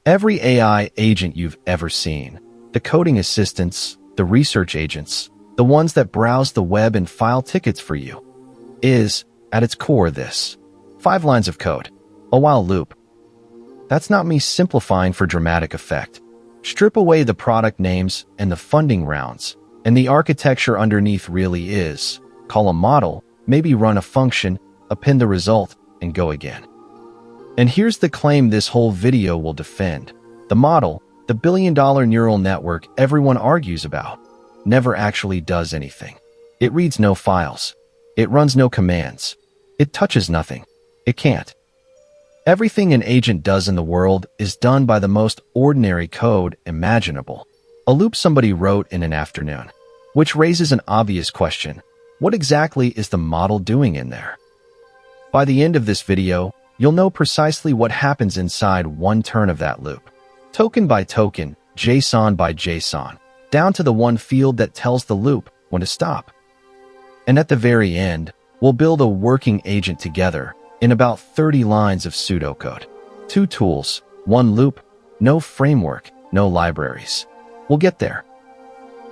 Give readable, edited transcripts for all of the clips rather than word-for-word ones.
Every AI agent you've ever seen, the coding assistants, the research agents, the ones that browse the web and file tickets for you, is, at its core, this. 5 lines of code. A while loop. That's not me simplifying for dramatic effect. Strip away the product names and the funding rounds, and the architecture underneath really is. Call a model, maybe run a function, append the result, and go again. And here's the claim this whole video will defend. The model, the billion-dollar neural network everyone argues about, never actually does anything. It reads no files. It runs no commands. It touches nothing. It can't. Everything an agent does in the world is done by the most ordinary code imaginable. A loop somebody wrote in an afternoon. Which raises an obvious question. What exactly is the model doing in there? By the end of this video, you'll know precisely what happens inside one turn of that loop. Token by token, JSON by JSON, down to the one field that tells the loop when to stop. And at the very end, we'll build a working agent together in about 30 lines of pseudocode. 2 tools, 1 loop, no framework, no libraries. We'll get there.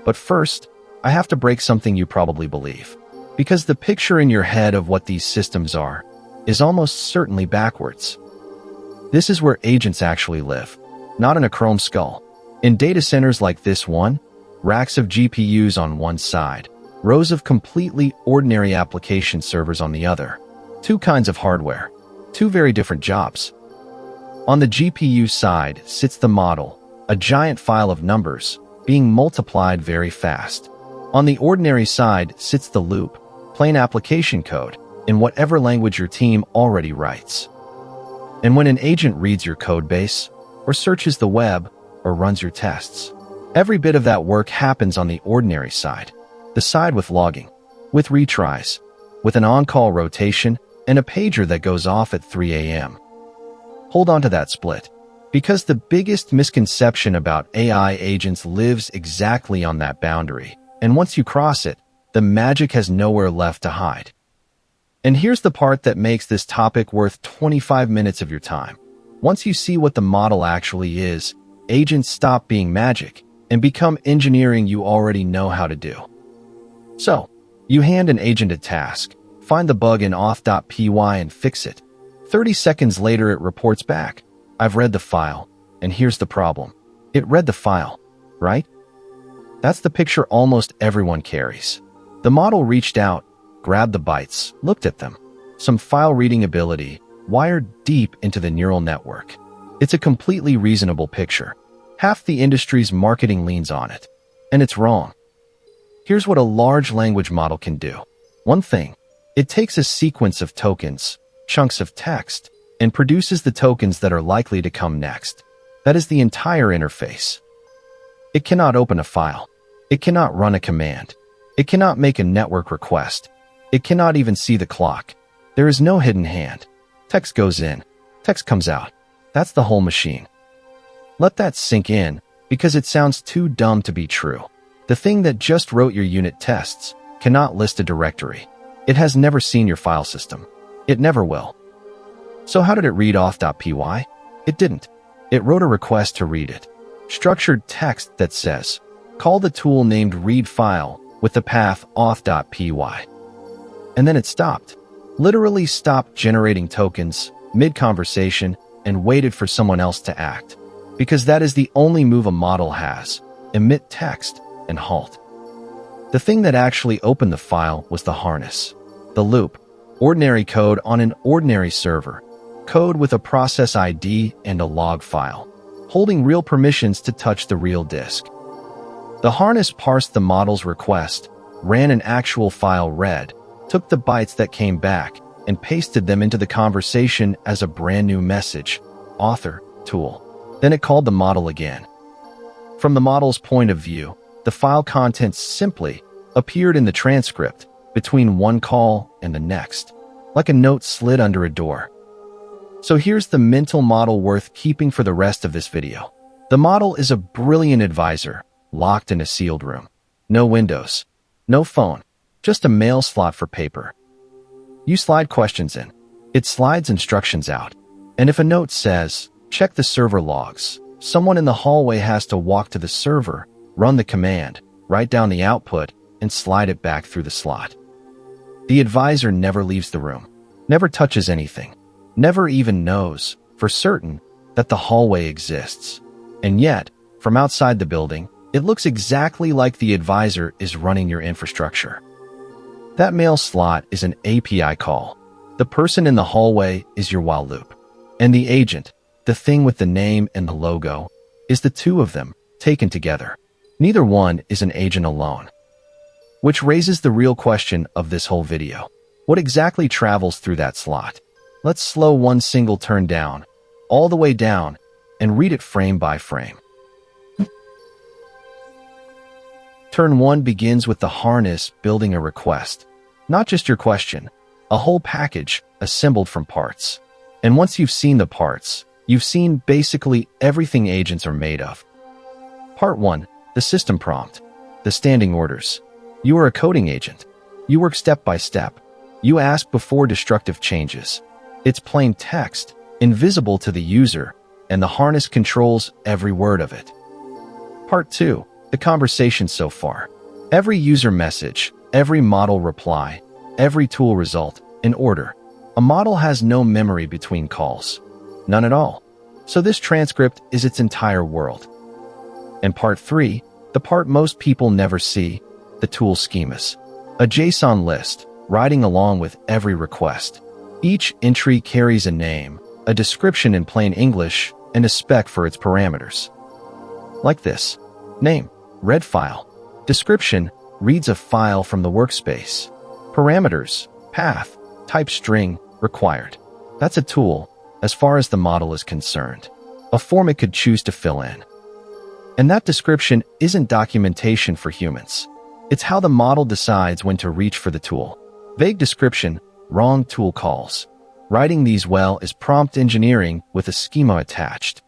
But first, I have to break something you probably believe. Because the picture in your head of what these systems are is almost certainly backwards. This is where agents actually live, not in a chrome skull. In data centers like this one, racks of GPUs on one side, rows of completely ordinary application servers on the other. 2 kinds of hardware, 2 very different jobs. On the GPU side sits the model, a giant file of numbers, being multiplied very fast. On the ordinary side sits the loop, plain application code, in whatever language your team already writes. And when an agent reads your codebase, or searches the web, or runs your tests, every bit of that work happens on the ordinary side, the side with logging, with retries, with an on-call rotation, and a pager that goes off at 3 a.m. Hold on to that split, because the biggest misconception about AI agents lives exactly on that boundary, and once you cross it, the magic has nowhere left to hide. And here's the part that makes this topic worth 25 minutes of your time. Once you see what the model actually is, agents stop being magic and become engineering you already know how to do. So, you hand an agent a task, find the bug in auth.py and fix it. 30 seconds later it reports back, I've read the file, and here's the problem. It read the file, right? That's the picture almost everyone carries. The model reached out, grabbed the bytes, looked at them. Some file reading ability, wired deep into the neural network. It's a completely reasonable picture. Half the industry's marketing leans on it. And it's wrong. Here's what a large language model can do. One thing. It takes a sequence of tokens, chunks of text, and produces the tokens that are likely to come next. That is the entire interface. It cannot open a file. It cannot run a command. It cannot make a network request. It cannot even see the clock. There is no hidden hand. Text goes in. Text comes out. That's the whole machine. Let that sink in, because it sounds too dumb to be true. The thing that just wrote your unit tests cannot list a directory. It has never seen your file system. It never will. So how did it read auth.py? It didn't. It wrote a request to read it. Structured text that says, call the tool named readFile with the path auth.py. And then it stopped. Literally stopped generating tokens mid-conversation and waited for someone else to act. Because that is the only move a model has. Emit text and halt. The thing that actually opened the file was the harness. The loop. Ordinary code on an ordinary server. Code with a process ID and a log file. Holding real permissions to touch the real disk. The harness parsed the model's request, ran an actual file read, took the bytes that came back, and pasted them into the conversation as a brand new message. Author, tool. Then it called the model again. From the model's point of view, the file contents simply appeared in the transcript between one call and the next, like a note slid under a door. So here's the mental model worth keeping for the rest of this video. The model is a brilliant advisor, locked in a sealed room. No windows, no phone, just a mail slot for paper. You slide questions in. It slides instructions out. And if a note says, Check the server logs. Someone in the hallway has to walk to the server, run the command, write down the output, and slide it back through the slot. The advisor never leaves the room, never touches anything, never even knows, for certain, that the hallway exists. And yet, from outside the building, it looks exactly like the advisor is running your infrastructure. That mail slot is an API call. The person in the hallway is your while loop. And the agent, the thing with the name and the logo, is the two of them taken together. Neither one is an agent alone. Which raises the real question of this whole video. What exactly travels through that slot? Let's slow one single turn down, all the way down, and read it frame by frame. Turn 1 begins with the harness building a request. Not just your question, a whole package assembled from parts. And once you've seen the parts, you've seen basically everything agents are made of. Part 1, the system prompt, the standing orders. You are a coding agent. You work step by step. You ask before destructive changes. It's plain text, invisible to the user, and the harness controls every word of it. Part 2, the conversation so far. Every user message, every model reply, every tool result, in order. A model has no memory between calls. None at all. So this transcript is its entire world. And part 3, the part most people never see, the tool schemas. A JSON list, riding along with every request. Each entry carries a name, a description in plain English, and a spec for its parameters. Like this. Name, read file. Description, reads a file from the workspace. Parameters, path, type string, required. That's a tool, as far as the model is concerned. A form it could choose to fill in. And that description isn't documentation for humans. It's how the model decides when to reach for the tool. Vague description, wrong tool calls. Writing these well is prompt engineering with a schema attached.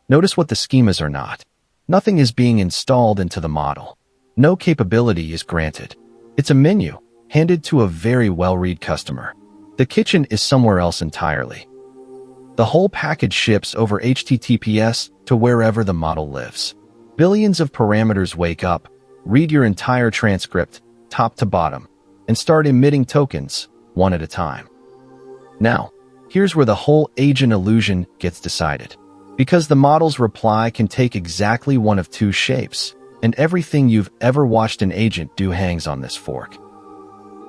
Notice what the schemas are not. Nothing is being installed into the model. No capability is granted. It's a menu, handed to a very well-read customer. The kitchen is somewhere else entirely. The whole package ships over HTTPS to wherever the model lives. Billions of parameters wake up, read your entire transcript, top to bottom, and start emitting tokens, one at a time. Now, here's where the whole agent illusion gets decided. Because the model's reply can take exactly one of two shapes, and everything you've ever watched an agent do hangs on this fork.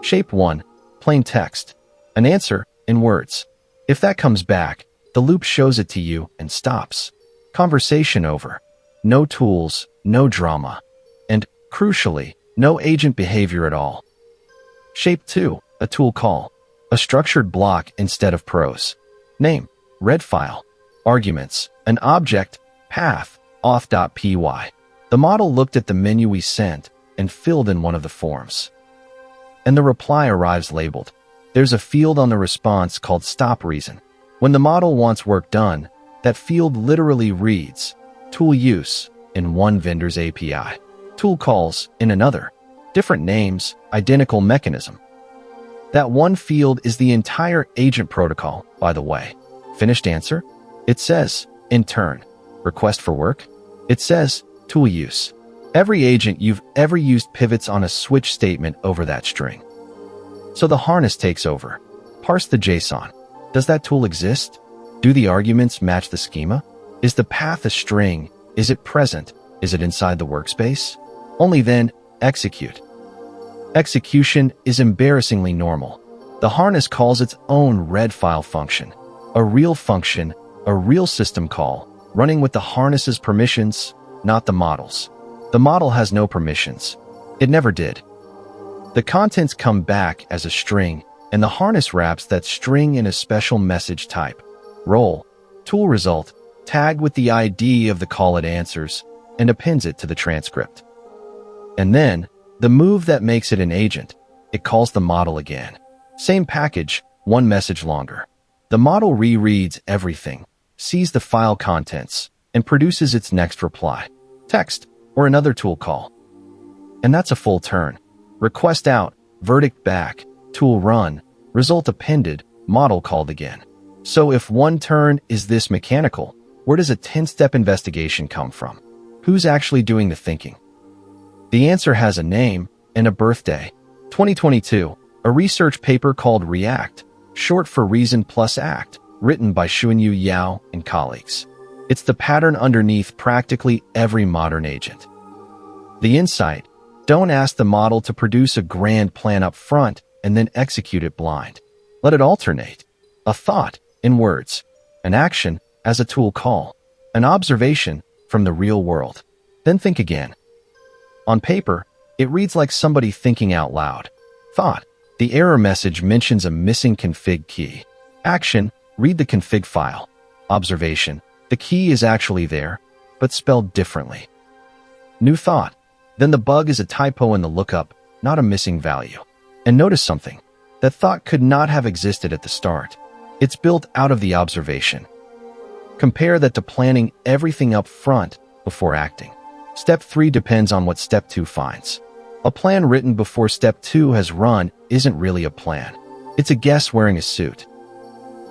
Shape 1, plain text. An answer, in words. If that comes back, the loop shows it to you and stops. Conversation over. No tools, no drama. And, crucially, no agent behavior at all. Shape 2, a tool call. A structured block instead of prose. Name, read file. Arguments, an object, path, auth.py. The model looked at the menu we sent and filled in one of the forms. And the reply arrives labeled. There's a field on the response called stop reason. When the model wants work done, that field literally reads, tool use, in one vendor's API. Tool calls, in another. Different names, identical mechanism. That one field is the entire agent protocol, by the way. Finished answer? It says, in turn. Request for work? It says, tool use. Every agent you've ever used pivots on a switch statement over that string. So the harness takes over. Parse the JSON. Does that tool exist? Do the arguments match the schema? Is the path a string? Is it present? Is it inside the workspace? Only then, execute. Execution is embarrassingly normal. The harness calls its own read file function. A real function, a real system call, running with the harness's permissions, not the model's. The model has no permissions. It never did. The contents come back as a string, and the harness wraps that string in a special message type. Role, tool result, tagged with the ID of the call it answers, and appends it to the transcript. And then, the move that makes it an agent, it calls the model again. Same package, one message longer. The model rereads everything, sees the file contents, and produces its next reply. Text, or another tool call. And that's a full turn. Request out, verdict back, tool run, result appended, model called again. So if one turn is this mechanical, where does a 10-step investigation come from? Who's actually doing the thinking? The answer has a name and a birthday. 2022, a research paper called REACT, short for Reason Plus Act, written by Xuanyu Yao and colleagues. It's the pattern underneath practically every modern agent. The insight: don't ask the model to produce a grand plan up front and then execute it blind. Let it alternate. A thought, in words, an action, as a tool call, an observation from the real world. Then think again. On paper, it reads like somebody thinking out loud. Thought: the error message mentions a missing config key. Action: read the config file. Observation: the key is actually there, but spelled differently. New thought: then the bug is a typo in the lookup, not a missing value. And notice something. That thought could not have existed at the start. It's built out of the observation. Compare that to planning everything up front before acting. Step 3 depends on what Step 2 finds. A plan written before Step 2 has run isn't really a plan. It's a guess wearing a suit.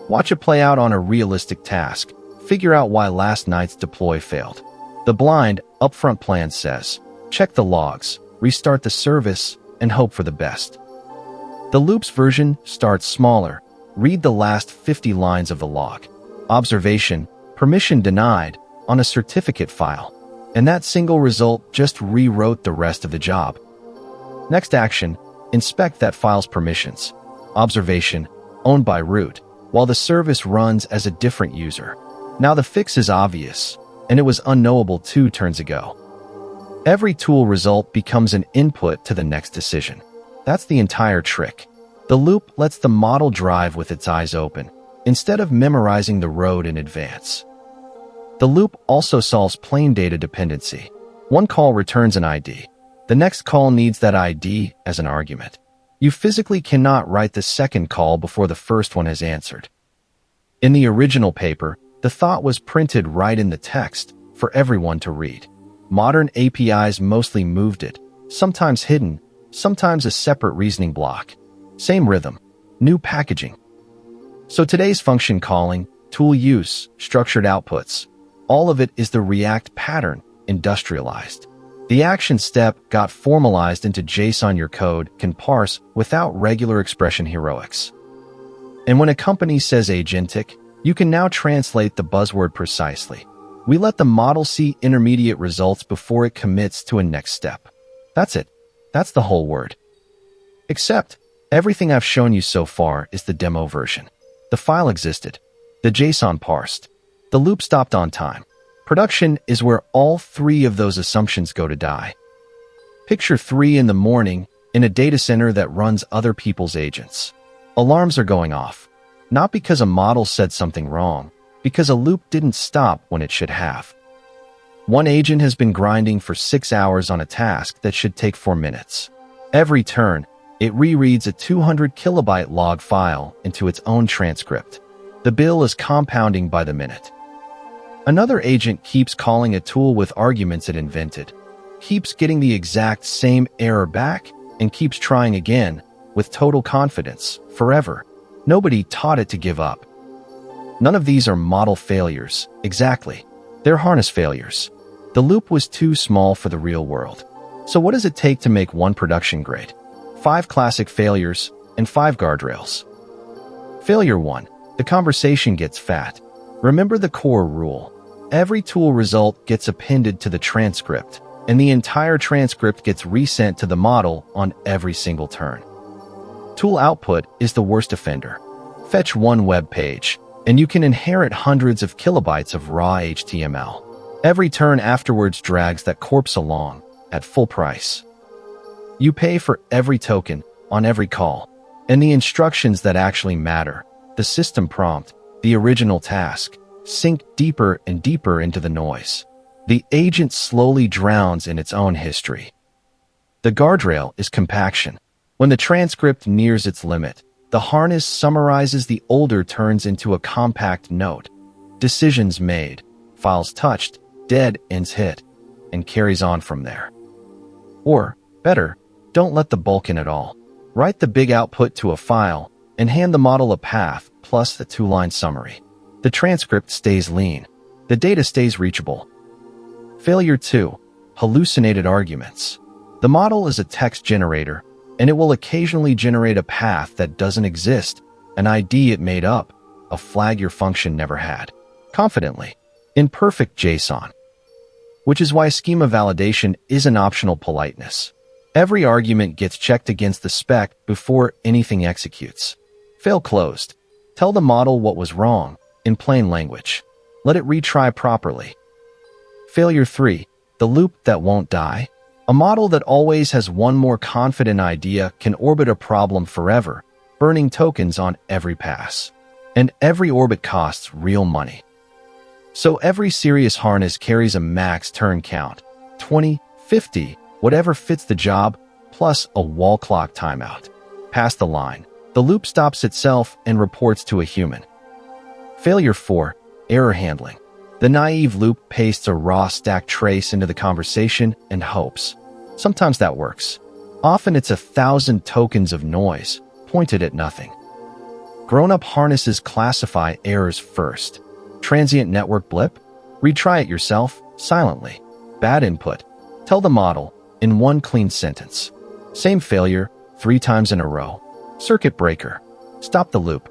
Watch it play out on a realistic task. Figure out why last night's deploy failed. The blind, upfront plan says, check the logs, restart the service, and hope for the best. The loops version starts smaller. Read the last 50 lines of the log. Observation: permission denied on a certificate file. And that single result just rewrote the rest of the job. Next action: inspect that file's permissions. Observation: owned by root, while the service runs as a different user. Now the fix is obvious, and it was unknowable 2 turns ago. Every tool result becomes an input to the next decision. That's the entire trick. The loop lets the model drive with its eyes open, instead of memorizing the road in advance. The loop also solves plain data dependency. One call returns an ID. The next call needs that ID as an argument. You physically cannot write the second call before the first one has answered. In the original paper, the thought was printed right in the text for everyone to read. Modern APIs mostly moved it, sometimes hidden, sometimes a separate reasoning block. Same rhythm, new packaging. So today's function calling, tool use, structured outputs, all of it is the React pattern industrialized. The action step got formalized into JSON your code can parse without regular expression heroics. And when a company says agentic, you can now translate the buzzword precisely. We let the model see intermediate results before it commits to a next step. That's it. That's the whole word. Except, everything I've shown you so far is the demo version. The file existed. The JSON parsed. The loop stopped on time. Production is where all 3 of those assumptions go to die. Picture 3 in the morning in a data center that runs other people's agents. Alarms are going off. Not because a model said something wrong, because a loop didn't stop when it should have. One agent has been grinding for 6 hours on a task that should take 4 minutes. Every turn, it rereads a 200 kilobyte log file into its own transcript. The bill is compounding by the minute. Another agent keeps calling a tool with arguments it invented, keeps getting the exact same error back, and keeps trying again, with total confidence, forever. Nobody taught it to give up. None of these are model failures, exactly. They're harness failures. The loop was too small for the real world. So what does it take to make one production grade? 5 classic failures and 5 guardrails. Failure 1. The conversation gets fat. Remember the core rule. Every tool result gets appended to the transcript, and the entire transcript gets resent to the model on every single turn. Tool output is the worst offender. Fetch one web page, and you can inherit hundreds of kilobytes of raw HTML. Every turn afterwards drags that corpse along at full price. You pay for every token on every call, and the instructions that actually matter, the system prompt, the original task, sink deeper and deeper into the noise. The agent slowly drowns in its own history. The guardrail is compaction. When the transcript nears its limit, the harness summarizes the older turns into a compact note. Decisions made, files touched, dead ends hit, and carries on from there. Or, better, don't let the bulk in at all. Write the big output to a file, and hand the model a path plus a 2-line summary. The transcript stays lean. The data stays reachable. Failure 2. Hallucinated arguments. The model is a text generator, and it will occasionally generate a path that doesn't exist, an ID it made up, a flag your function never had, confidently, in perfect JSON. Which is why schema validation is an optional politeness. Every argument gets checked against the spec before anything executes. Fail closed. Tell the model what was wrong, in plain language. Let it retry properly. Failure 3. The loop that won't die. A model that always has one more confident idea can orbit a problem forever, burning tokens on every pass. And every orbit costs real money. So every serious harness carries a max turn count, 20, 50, whatever fits the job, plus a wall clock timeout. Past the line, the loop stops itself and reports to a human. Failure 4. Error handling. The naive loop pastes a raw stack trace into the conversation and hopes. Sometimes that works. Often it's 1,000 tokens of noise, pointed at nothing. Grown-up harnesses classify errors first. Transient network blip? Retry it yourself, silently. Bad input. Tell the model, in one clean sentence. Same failure, 3 times in a row. Circuit breaker. Stop the loop.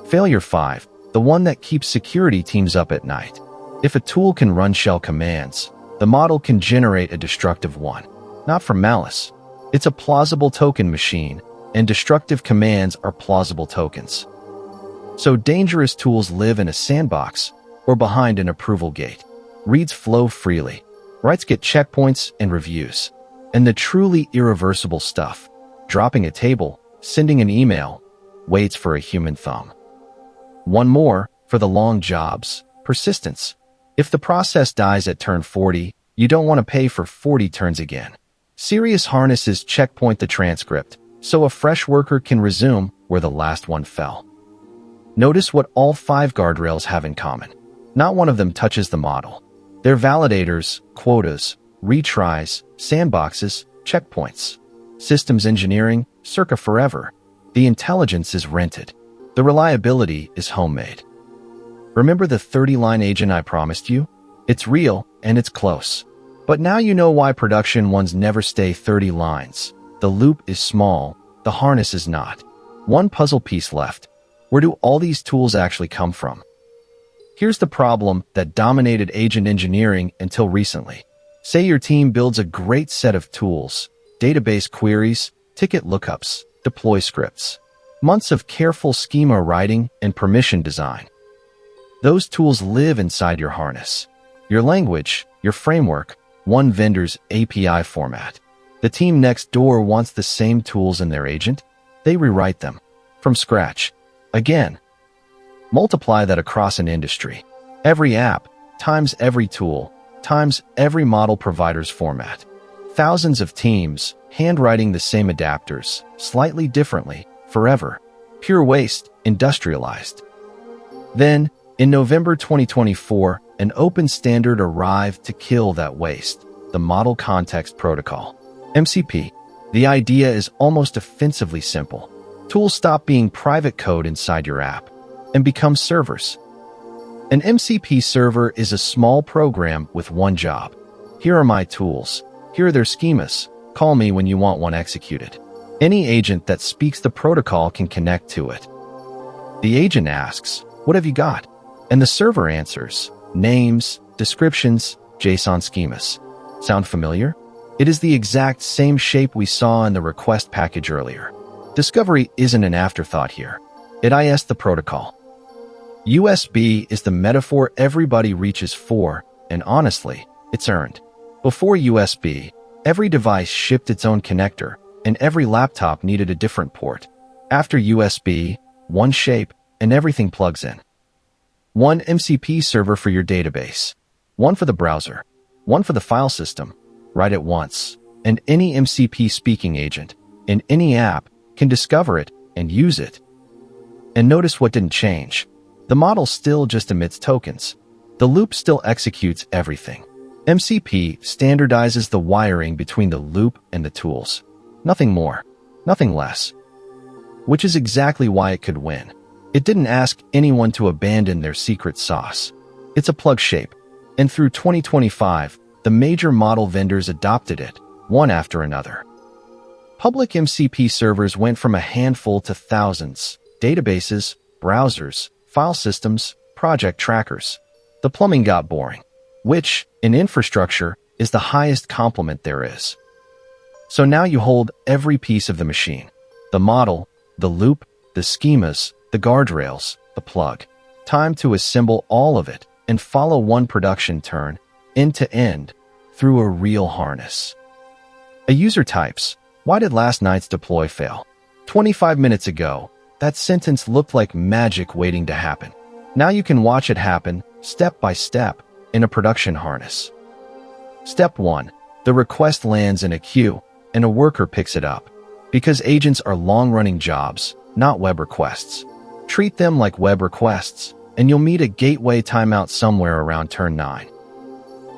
Failure 5. The one that keeps security teams up at night. If a tool can run shell commands, the model can generate a destructive one. Not from malice. It's a plausible token machine, and destructive commands are plausible tokens. So dangerous tools live in a sandbox or behind an approval gate. Reads flow freely. Writes get checkpoints and reviews. And the truly irreversible stuff, dropping a table, sending an email, waits for a human thumb. One more, for the long jobs, persistence. If the process dies at turn 40, you don't want to pay for 40 turns again. Serious harnesses checkpoint the transcript, so a fresh worker can resume where the last one fell. Notice what all 5 guardrails have in common. Not one of them touches the model. They're validators, quotas, retries, sandboxes, checkpoints. Systems engineering, circa forever. The intelligence is rented. The reliability is homemade. Remember the 30-line agent I promised you? It's real, and it's close. But now you know why production ones never stay 30 lines. The loop is small, the harness is not. One puzzle piece left. Where do all these tools actually come from? Here's the problem that dominated agent engineering until recently. Say your team builds a great set of tools, database queries, ticket lookups, deploy scripts. Months of careful schema writing and permission design. Those tools live inside your harness. Your language, your framework, one vendor's API format. The team next door wants the same tools in their agent. They rewrite them from scratch. Again, multiply that across an industry. Every app, times every tool, times every model provider's format. Thousands of teams, handwriting the same adapters, slightly differently, forever. Pure waste, industrialized. Then, in November 2024, an open standard arrived to kill that waste, the Model Context Protocol. MCP. The idea is almost offensively simple. Tools stop being private code inside your app and become servers. An MCP server is a small program with one job. Here are my tools. Here are their schemas. Call me when you want one executed. Any agent that speaks the protocol can connect to it. The agent asks, "What have you got?" And the server answers, names, descriptions, JSON schemas. Sound familiar? It is the exact same shape we saw in the request package earlier. Discovery isn't an afterthought here. It is the protocol. USB is the metaphor everybody reaches for, and honestly, it's earned. Before USB, every device shipped its own connector, and every laptop needed a different port. After USB, one shape, and everything plugs in. One MCP server for your database, one for the browser, one for the file system, right at once, and any MCP speaking agent, in any app, can discover it and use it. And notice what didn't change. The model still just emits tokens. The loop still executes everything. MCP standardizes the wiring between the loop and the tools. Nothing more, nothing less. which is exactly why it could win. It didn't ask anyone to abandon their secret sauce. It's a plug shape, and through 2025, the major model vendors adopted it, one after another. Public MCP servers went from a handful to thousands: databases, browsers, file systems, project trackers. The plumbing got boring, which, in infrastructure, is the highest compliment there is. So now you hold every piece of the machine: the model, the loop, the schemas, the guardrails, the plug. Time to assemble all of it and follow one production turn, end to end, through a real harness. A user types, "Why did last night's deploy fail?" 25 minutes ago, that sentence looked like magic waiting to happen. Now you can watch it happen, step by step, in a production harness. Step 1. The request lands in a queue, and a worker picks it up. Because agents are long-running jobs, not web requests. Treat them like web requests, and you'll meet a gateway timeout somewhere around turn 9.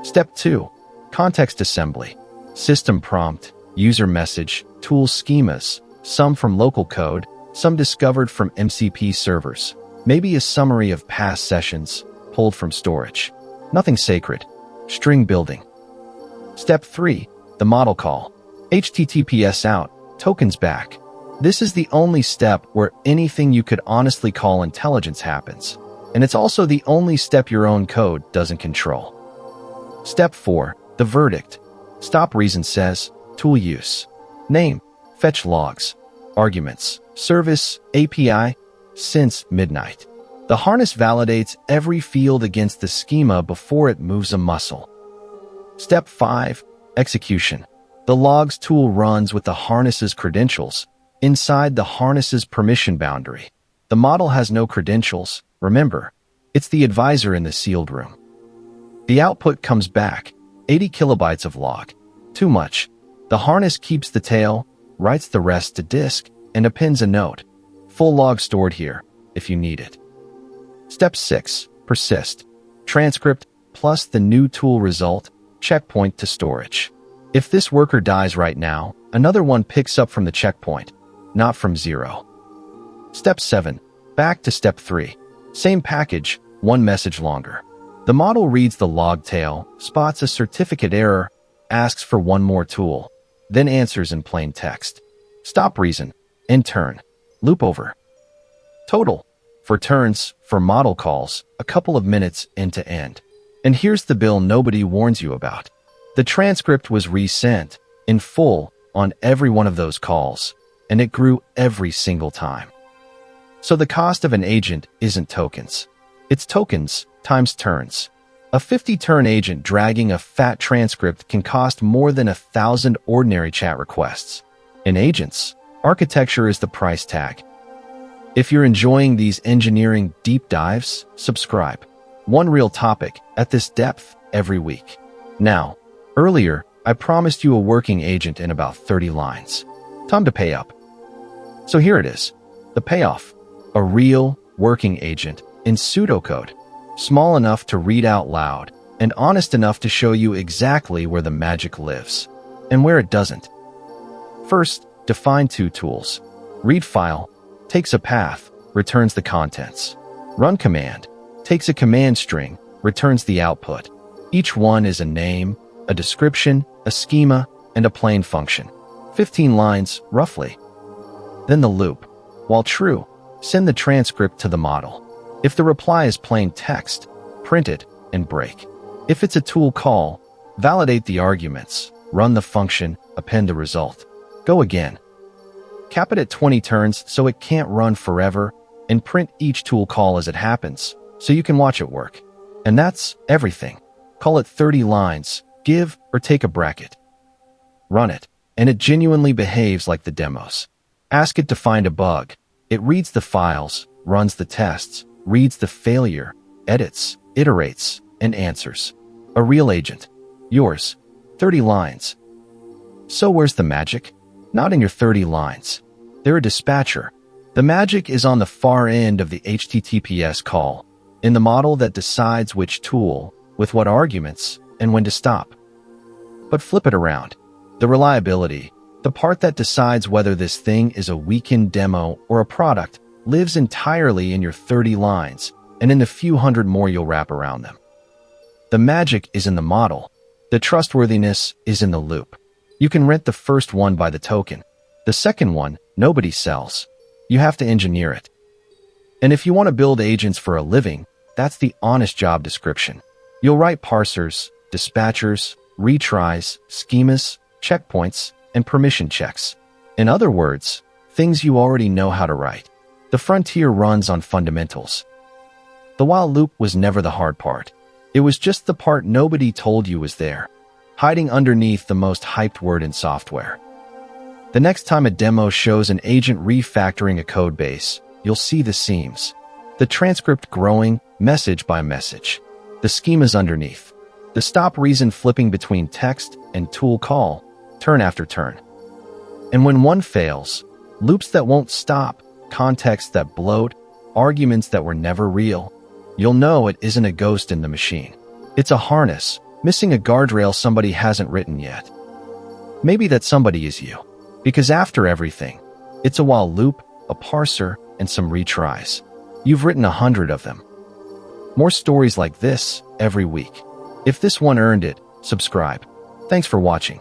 Step 2. Context assembly. System prompt, user message, tool schemas, some from local code, some discovered from MCP servers. Maybe a summary of past sessions, pulled from storage. Nothing sacred. String building. Step 3. The model call. HTTPS out, tokens back. This is the only step where anything you could honestly call intelligence happens. And it's also the only step your own code doesn't control. Step 4. The verdict. Stop reason says, tool use. Name, fetch logs, arguments, service, API, since midnight. The harness validates every field against the schema before it moves a muscle. Step 5. Execution. The logs tool runs with the harness's credentials inside the harness's permission boundary. The model has no credentials, remember. It's the advisor in the sealed room. The output comes back, 80 kilobytes of log. Too much. The harness keeps the tail, writes the rest to disk, and appends a note. Full log stored here, if you need it. Step 6. Persist. Transcript plus the new tool result, checkpoint to storage. If this worker dies right now, another one picks up from the checkpoint, not from 0. Step 7. Back to step 3. Same package, one message longer. The model reads the log tail, spots a certificate error, asks for one more tool, then answers in plain text. Stop reason, end turn, loop over. Total. For turns, for model calls, a couple of minutes end to end. And here's the bill nobody warns you about. The transcript was resent, in full, on every one of those calls, and it grew every single time. So the cost of an agent isn't tokens. It's tokens times turns. A 50-turn agent dragging a fat transcript can cost more than 1,000 ordinary chat requests. In agents, architecture is the price tag. If you're enjoying these engineering deep dives, subscribe. One real topic, at this depth, every week. Now, earlier, I promised you a working agent in about 30 lines. Time to pay up. So here it is. The payoff. A real, working agent in pseudocode. Small enough to read out loud, and honest enough to show you exactly where the magic lives, and where it doesn't. First, define two tools. Read file, takes a path, returns the contents. Run command, takes a command string, returns the output. Each one is a name, a description, a schema, and a plain function. 15 lines, roughly. Then the loop. While true, send the transcript to the model. If the reply is plain text, print it and break. If it's a tool call, validate the arguments, run the function, append the result. Go again. Cap it at 20 turns so it can't run forever, and print each tool call as it happens, so you can watch it work. And that's everything. Call it 30 lines, give or take a bracket. Run it, and it genuinely behaves like the demos. Ask it to find a bug. It reads the files, runs the tests, reads the failure, edits, iterates, and answers. A real agent. Yours. 30 lines. So where's the magic? Not in your 30 lines. They're a dispatcher. The magic is on the far end of the HTTPS call, in the model that decides which tool, with what arguments, and when to stop. But flip it around. The reliability, The part that decides whether this thing is a weekend demo or a product lives entirely in your 30 lines and in the few hundred more you'll wrap around them. The magic is in the model. The trustworthiness is in the loop. You can rent the first one by the token. The second one, nobody sells. You have to engineer it. And if you want to build agents for a living, that's the honest job description. You'll write parsers, dispatchers, retries, schemas, checkpoints, and permission checks. In other words, things you already know how to write. The frontier runs on fundamentals. The while loop was never the hard part. It was just the part nobody told you was there, hiding underneath the most hyped word in software. The next time a demo shows an agent refactoring a code base, you'll see the seams. The transcript growing, message by message. The schemas underneath. The stop reason flipping between text and tool call, turn after turn. And when one fails, loops that won't stop, context that bloat, arguments that were never real, you'll know it isn't a ghost in the machine. It's a harness, missing a guardrail somebody hasn't written yet. Maybe that somebody is you. Because after everything, it's a while loop, a parser, and some retries. You've written 100 of them. More stories like this every week. If this one earned it, subscribe. Thanks for watching.